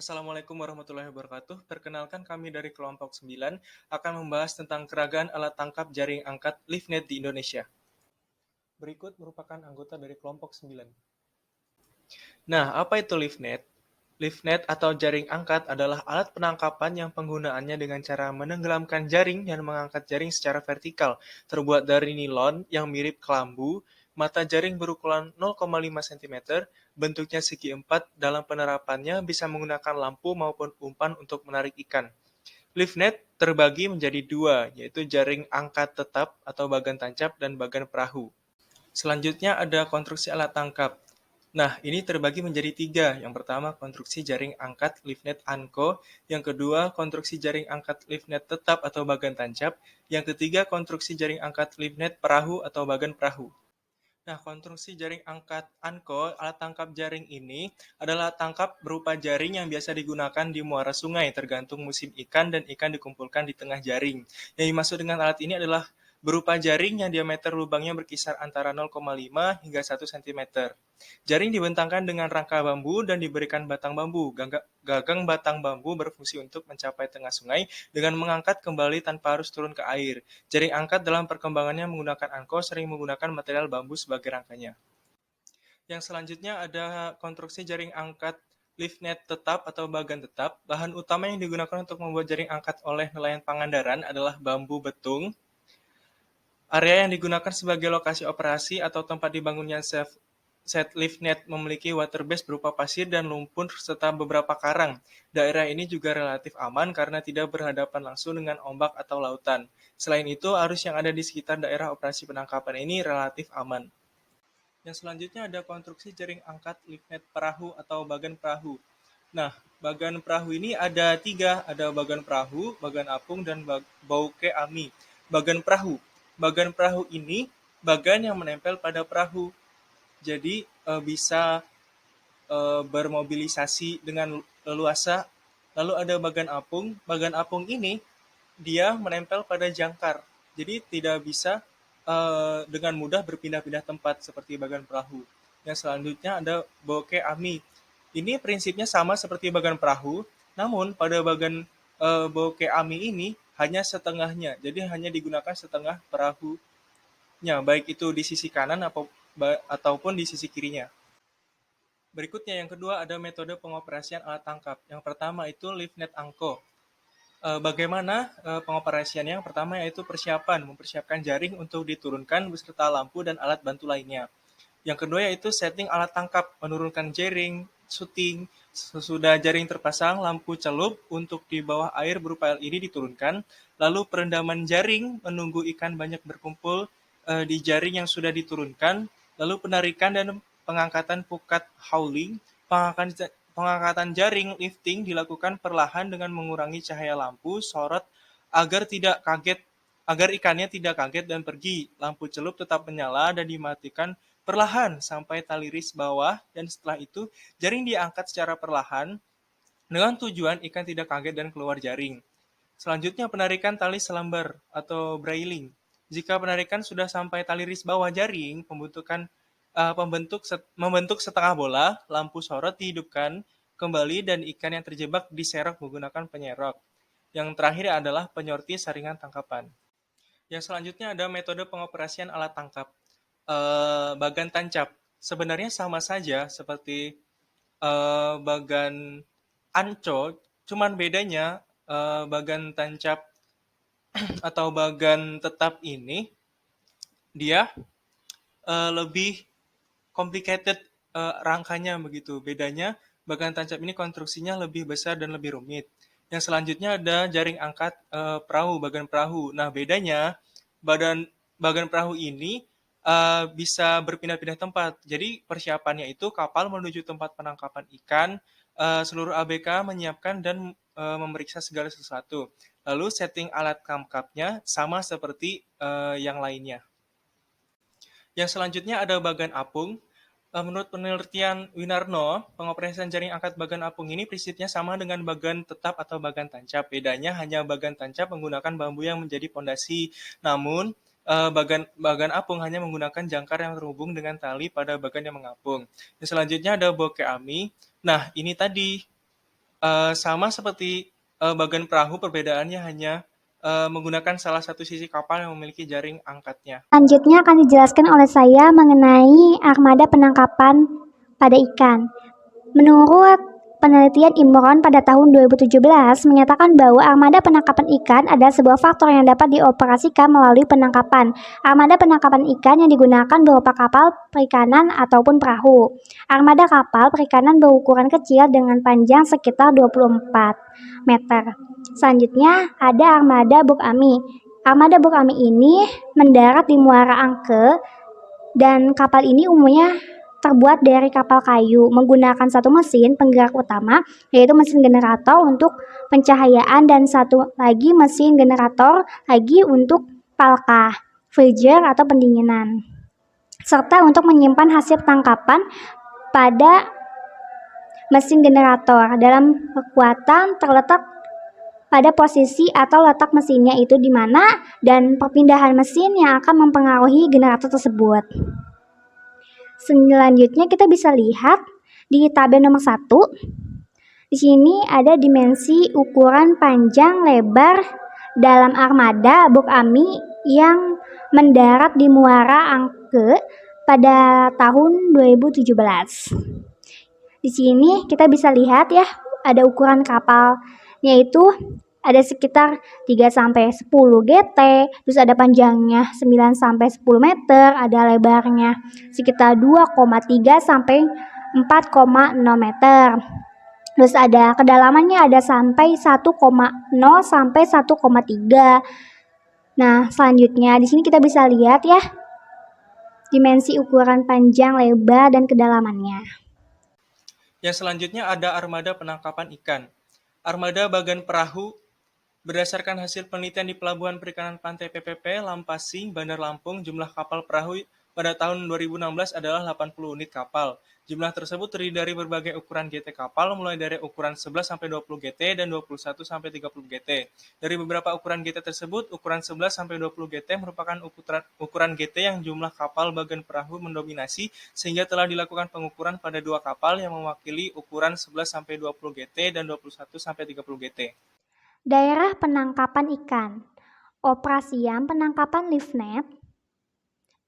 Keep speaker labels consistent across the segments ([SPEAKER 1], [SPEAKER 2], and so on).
[SPEAKER 1] Assalamualaikum warahmatullahi wabarakatuh. Perkenalkan kami dari kelompok 9 akan membahas tentang keragaman alat tangkap jaring angkat LiftNet di Indonesia. Berikut merupakan anggota dari kelompok 9. Nah, apa itu LiftNet? LiftNet atau jaring angkat adalah alat penangkapan yang penggunaannya dengan cara menenggelamkan jaring dan mengangkat jaring secara vertikal, terbuat dari nilon yang mirip kelambu. Mata jaring berukuran 0,5 cm, bentuknya segi empat. Dalam penerapannya bisa menggunakan lampu maupun umpan untuk menarik ikan. LiftNet terbagi menjadi dua, yaitu jaring angkat tetap atau bagan tancap dan bagan perahu. Selanjutnya ada konstruksi alat tangkap. Nah, ini terbagi menjadi tiga. Yang pertama, konstruksi jaring angkat LiftNet Anko. Yang kedua, konstruksi jaring angkat LiftNet tetap atau bagan tancap. Yang ketiga, konstruksi jaring angkat LiftNet perahu atau bagan perahu. Nah, konstruksi jaring angkat Anko, alat tangkap jaring ini adalah tangkap berupa jaring yang biasa digunakan di muara sungai, tergantung musim ikan dan ikan dikumpulkan di tengah jaring. Yang dimaksud dengan alat ini adalah berupa jaring yang diameter lubangnya berkisar antara 0,5 hingga 1 cm. Jaring dibentangkan dengan rangka bambu dan diberikan batang bambu. Gagang batang bambu berfungsi untuk mencapai tengah sungai dengan mengangkat kembali tanpa harus turun ke air. Jaring angkat dalam perkembangannya menggunakan angko sering menggunakan material bambu sebagai rangkanya. Yang selanjutnya ada konstruksi jaring angkat LiftNet tetap atau bagan tetap. Bahan utama yang digunakan untuk membuat jaring angkat oleh nelayan Pangandaran adalah bambu betung. Area yang digunakan sebagai lokasi operasi atau tempat dibangunnya set LiftNet memiliki waterbase berupa pasir dan lumpur serta beberapa karang. Daerah ini juga relatif aman karena tidak berhadapan langsung dengan ombak atau lautan. Selain itu, arus yang ada di sekitar daerah operasi penangkapan ini relatif aman. Yang selanjutnya ada konstruksi jaring angkat LiftNet perahu atau bagan perahu. Nah, bagan perahu ini ada tiga, ada bagan perahu, bagan apung, dan bauke ami. Bagan perahu ini bagan yang menempel pada perahu, jadi bisa bermobilisasi dengan leluasa. Lalu ada bagan apung ini dia menempel pada jangkar, jadi tidak bisa dengan mudah berpindah-pindah tempat seperti bagan perahu. Yang selanjutnya ada boke ami. Ini prinsipnya sama seperti bagan perahu, namun pada bagan boke ami ini hanya setengahnya, jadi hanya digunakan setengah perahunya, baik itu di sisi kanan ataupun di sisi kirinya. Berikutnya yang kedua ada metode pengoperasian alat tangkap. Yang pertama itu LiftNet Angko. Bagaimana pengoperasiannya? Yang pertama yaitu mempersiapkan jaring untuk diturunkan beserta lampu dan alat bantu lainnya. Yang kedua yaitu setting alat tangkap, menurunkan jaring, shooting. Sesudah jaring terpasang, lampu celup untuk di bawah air berupa LED diturunkan. Lalu perendaman jaring, menunggu ikan banyak berkumpul di jaring yang sudah diturunkan. Lalu penarikan dan pengangkatan pukat hauling. Pengangkatan jaring lifting dilakukan perlahan dengan mengurangi cahaya lampu sorot agar tidak kaget agar ikannya tidak kaget dan pergi. Lampu celup tetap menyala dan dimatikan perlahan sampai tali ris bawah, dan setelah itu jaring diangkat secara perlahan dengan tujuan ikan tidak kaget dan keluar jaring. Selanjutnya penarikan tali selambar atau brailing. Jika penarikan sudah sampai tali ris bawah jaring, membentuk setengah bola, lampu sorot dihidupkan kembali dan ikan yang terjebak diserok menggunakan penyerok. Yang terakhir adalah penyortir saringan tangkapan. Yang selanjutnya ada metode pengoperasian alat tangkap. Bagan tancap. Sebenarnya sama saja seperti bagan anco, cuman bedanya bagan tancap atau bagan tetap ini dia lebih complicated rangkanya begitu. Bedanya bagan tancap ini konstruksinya lebih besar dan lebih rumit. Yang selanjutnya ada jaring angkat perahu, bagan perahu. Nah, bedanya bagan perahu ini bisa berpindah-pindah tempat. Jadi persiapannya itu kapal menuju tempat penangkapan ikan, seluruh ABK menyiapkan dan memeriksa segala sesuatu. Lalu setting alat tangkapnya sama seperti yang lainnya. Yang selanjutnya ada bagan apung. Menurut penelitian Winarno, pengoperasian jaring angkat bagan apung ini prinsipnya sama dengan bagan tetap atau bagan tancap. Bedanya hanya bagan tancap menggunakan bambu yang menjadi pondasi, namun bagan apung hanya menggunakan jangkar yang terhubung dengan tali pada bagan yang mengapung. Yang selanjutnya ada boke ami. Nah, ini tadi Sama seperti bagan perahu, perbedaannya hanya menggunakan salah satu sisi kapal yang memiliki jaring angkatnya.
[SPEAKER 2] Selanjutnya akan dijelaskan oleh saya mengenai armada penangkapan pada ikan. Menurut penelitian Imron pada tahun 2017 menyatakan bahwa armada penangkapan ikan adalah sebuah faktor yang dapat dioperasikan melalui penangkapan. Armada penangkapan ikan yang digunakan berupa kapal perikanan ataupun perahu. Armada kapal perikanan berukuran kecil dengan panjang sekitar 24 meter. Selanjutnya ada armada Buk Ami. Armada Buk Ami ini mendarat di Muara Angke dan kapal ini umumnya terbuat dari kapal kayu menggunakan satu mesin penggerak utama yaitu mesin generator untuk pencahayaan dan satu lagi mesin generator lagi untuk palka, freezer atau pendinginan serta untuk menyimpan hasil tangkapan pada mesin generator dalam kekuatan terletak pada posisi atau letak mesinnya itu di mana dan perpindahan mesin yang akan mempengaruhi generator tersebut. Selanjutnya kita bisa lihat di tabel nomor 1. Di sini ada dimensi ukuran panjang lebar dalam armada Buk Ami yang mendarat di Muara Angke pada tahun 2017. Di sini kita bisa lihat ya, ada ukuran kapalnya itu ada sekitar 3-10 GT, terus ada panjangnya 9-10 meter, ada lebarnya sekitar 2,3 sampai 4,0 meter. Terus ada kedalamannya ada sampai 1,0 sampai 1,3. Nah, selanjutnya di sini kita bisa lihat ya dimensi ukuran panjang, lebar dan kedalamannya.
[SPEAKER 1] Yang selanjutnya ada armada penangkapan ikan. Armada bagan perahu berdasarkan hasil penelitian di Pelabuhan Perikanan Pantai PPP, Lampasing, Bandar Lampung, jumlah kapal perahu pada tahun 2016 adalah 80 unit kapal. Jumlah tersebut terdiri dari berbagai ukuran GT kapal, mulai dari ukuran 11-20 GT dan 21-30 GT. Dari beberapa ukuran GT tersebut, ukuran 11-20 GT merupakan ukuran GT yang jumlah kapal bagan perahu mendominasi, sehingga telah dilakukan pengukuran pada dua kapal yang mewakili ukuran 11-20 GT dan 21-30 GT.
[SPEAKER 2] Daerah penangkapan ikan. Operasian penangkapan livenet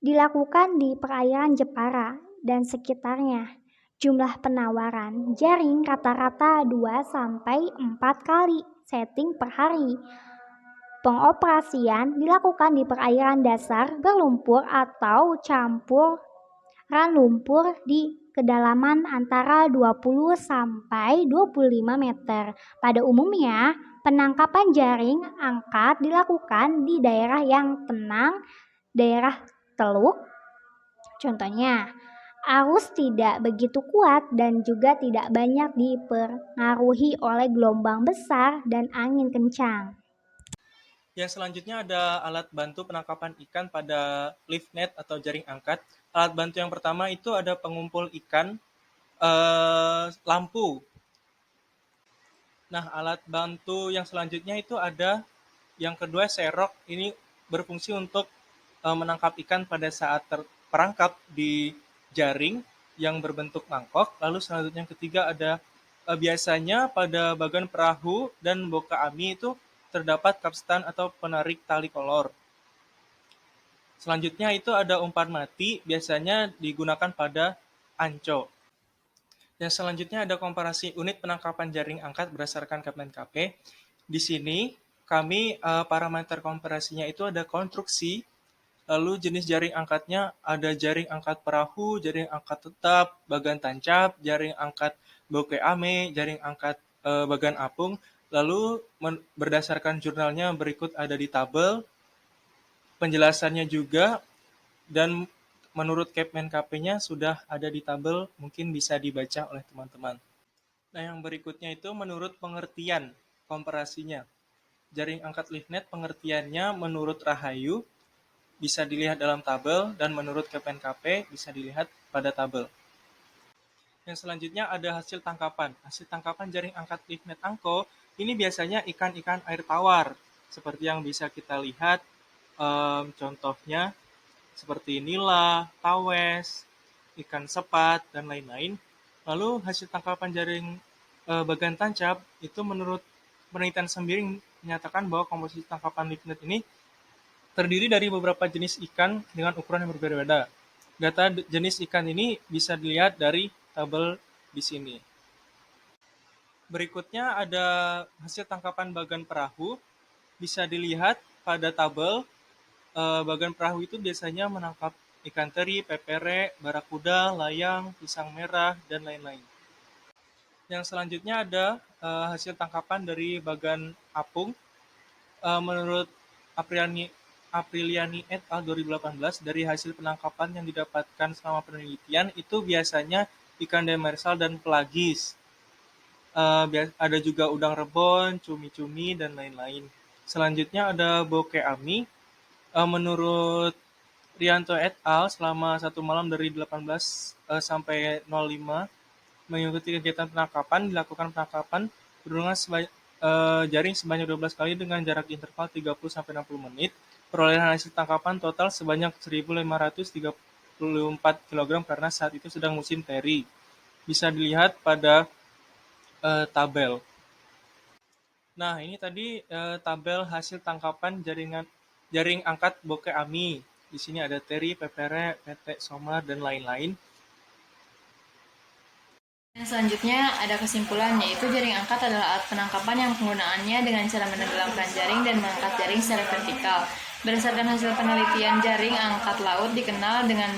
[SPEAKER 2] dilakukan di perairan Jepara dan sekitarnya. Jumlah penawaran jaring rata-rata 2-4 kali setting per hari. Pengoperasian dilakukan di perairan dasar berlumpur atau campuran lumpur di kedalaman antara 20 sampai 25 meter. Pada umumnya, penangkapan jaring angkat dilakukan di daerah yang tenang, daerah teluk. Contohnya, arus tidak begitu kuat dan juga tidak banyak dipengaruhi oleh gelombang besar dan angin kencang.
[SPEAKER 1] Yang selanjutnya ada alat bantu penangkapan ikan pada lift net atau jaring angkat. Alat bantu yang pertama itu ada pengumpul ikan, lampu. Nah, alat bantu yang selanjutnya itu ada yang kedua serok. Ini berfungsi untuk menangkap ikan pada saat terperangkap di jaring yang berbentuk mangkok. Lalu selanjutnya yang ketiga ada biasanya pada bagan perahu dan boka ami itu terdapat kapstan atau penarik tali kolor. Selanjutnya itu ada umpan mati, biasanya digunakan pada anco. Yang selanjutnya ada komparasi unit penangkapan jaring angkat berdasarkan KPNKP. Di sini kami parameter komparasinya itu ada konstruksi, lalu jenis jaring angkatnya ada jaring angkat perahu, jaring angkat tetap, bagan tancap, jaring angkat bokeh ame, jaring angkat bagan apung. Lalu berdasarkan jurnalnya berikut ada di tabel, penjelasannya juga, dan menurut KPNKP-nya sudah ada di tabel, mungkin bisa dibaca oleh teman-teman. Nah, yang berikutnya itu menurut pengertian komparasinya. Jaring angkat liftnet pengertiannya menurut Rahayu bisa dilihat dalam tabel, dan menurut KPNKP bisa dilihat pada tabel. Yang selanjutnya ada hasil tangkapan. Hasil tangkapan jaring angkat liftnet angko ini biasanya ikan-ikan air tawar, seperti yang bisa kita lihat contohnya seperti nila, tawes, ikan sepat, dan lain-lain. Lalu hasil tangkapan jaring bagan tancap, itu menurut penelitian sendiri menyatakan bahwa komposisi tangkapan live net ini terdiri dari beberapa jenis ikan dengan ukuran yang berbeda-beda. Data jenis ikan ini bisa dilihat dari tabel di sini. Berikutnya ada hasil tangkapan bagan perahu. Bisa dilihat pada tabel, bagan perahu itu biasanya menangkap ikan teri, pepere, barakuda, layang, pisang merah, dan lain-lain. Yang selanjutnya ada hasil tangkapan dari bagan apung. Menurut Apriliani et al. 2018, dari hasil penangkapan yang didapatkan selama penelitian, itu biasanya ikan demersal dan pelagis. Ada juga udang rebon, cumi-cumi, dan lain-lain. Selanjutnya ada bokeh ami. Menurut Rianto et al. Selama satu malam dari 18 sampai 05 mengikuti kegiatan penangkapan, dilakukan penangkapan berhubungan jaring sebanyak 12 kali dengan jarak interval 30-60 menit. Perolehan hasil tangkapan total sebanyak 1.534 kg karena saat itu sedang musim teri. Bisa dilihat pada tabel. Nah, ini tadi tabel hasil tangkapan jaring angkat bokeh ami. Di sini ada teri, pepere, pete, somar, dan lain-lain.
[SPEAKER 3] Dan selanjutnya ada kesimpulan, yaitu jaring angkat adalah alat penangkapan yang penggunaannya dengan cara menenggelamkan jaring dan mengangkat jaring secara vertikal. Berdasarkan hasil penelitian, jaring angkat laut dikenal dengan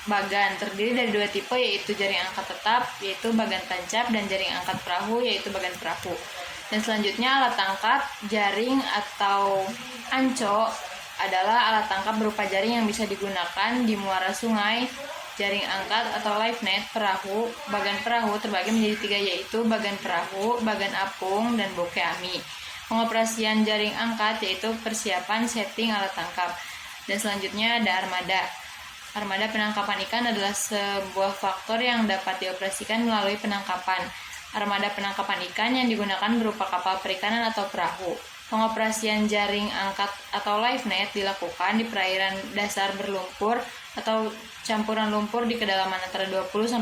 [SPEAKER 3] bagan, terdiri dari dua tipe, yaitu jaring angkat tetap, yaitu bagan tancap, dan jaring angkat perahu, yaitu bagan perahu. Dan selanjutnya alat tangkap jaring atau anco adalah alat tangkap berupa jaring yang bisa digunakan di muara sungai. Jaring angkat atau live net perahu, bagan perahu terbagi menjadi tiga, yaitu bagan perahu, bagan apung, dan bokeh ami. Pengoperasian jaring angkat yaitu persiapan setting alat tangkap. Dan selanjutnya ada armada. Armada penangkapan ikan adalah sebuah faktor yang dapat dioperasikan melalui penangkapan. Armada penangkapan ikan yang digunakan berupa kapal perikanan atau perahu. Pengoperasian jaring angkat atau live net dilakukan di perairan dasar berlumpur atau campuran lumpur di kedalaman antara 20-25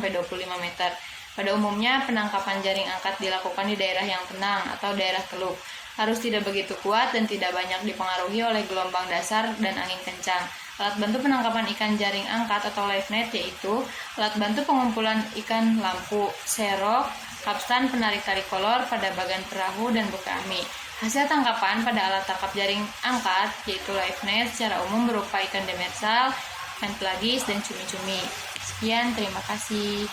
[SPEAKER 3] meter. Pada umumnya, penangkapan jaring angkat dilakukan di daerah yang tenang atau daerah teluk. Harus tidak begitu kuat dan tidak banyak dipengaruhi oleh gelombang dasar dan angin kencang. Alat bantu penangkapan ikan jaring angkat atau live net yaitu alat bantu pengumpulan ikan lampu, serok, kapstan penarik tarikolor pada bagan perahu, dan bokeh ami. Hasil tangkapan pada alat tangkap jaring angkat yaitu live net secara umum berupa ikan demersal, ikan pelagis, dan cumi-cumi. Sekian, terima kasih.